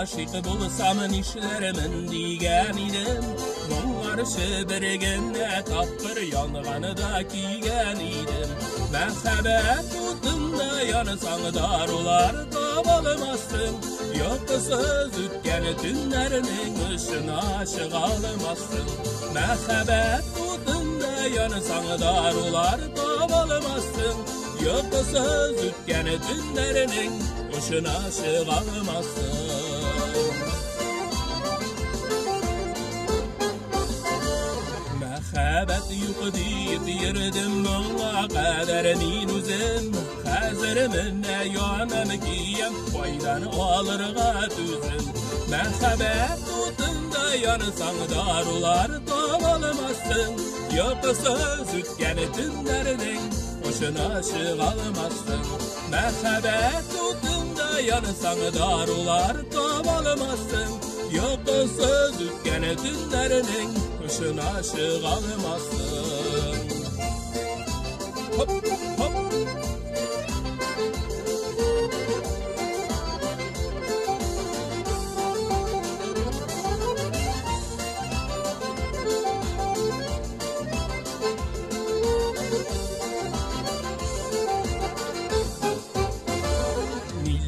aşık bulsam işlerimin diyen idim. Karşı bir genne tapır yanğanı da kiygen idim. Merhabet tutunda yanısan darular tabalmasın. Yok söz ütken tünlerinin ışına aşık almasın. Merhabet tutunda yanısan darular tabalmasın. Yok söz ütken tünlerinin ışına aşık almasın. Merhabet yok deyip yerdim bana kadar min üzüm. Hazırımın yanım giyem faydan alırga düzüm. Merhabet tutunda yanısan darular tabalmasın. Yok söz ütken tünlerinin hoşuna aşık almasın. Merhabet tutunda yanısan darular tabalmasın. Yok söz ütken tünlerinin hoşuna aşık almasın. Hop hop.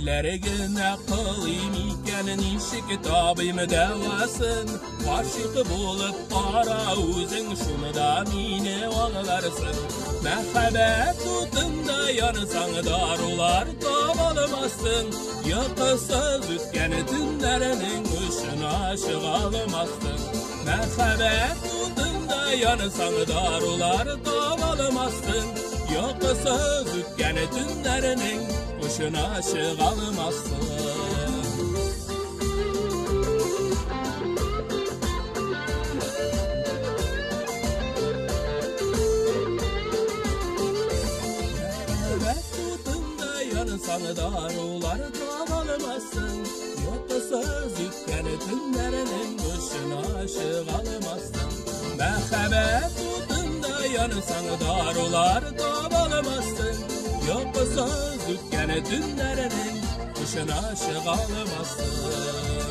Nergine kılayım iken işi kitabım devasın. Aşık bulup ara uzun şunu da mine ağlarsın. Merhabet tutunda yanısan darular tabalmasın. Yok söz ütken tünlerinin ışına aşık almasın. Merhabet tutunda yanısan darular tabalmasın. Yok söz ütken tünlerinin hoşuna aşık almasın. Merhabet tutunda yanısan darular tabalmasın. Yok söz ütken tünlerinin hoşuna aşık almasın. Merhabet tutunda yanısan darular tabalmasın. Yok söz ütken tünlerinin hoşuna aşık almasın.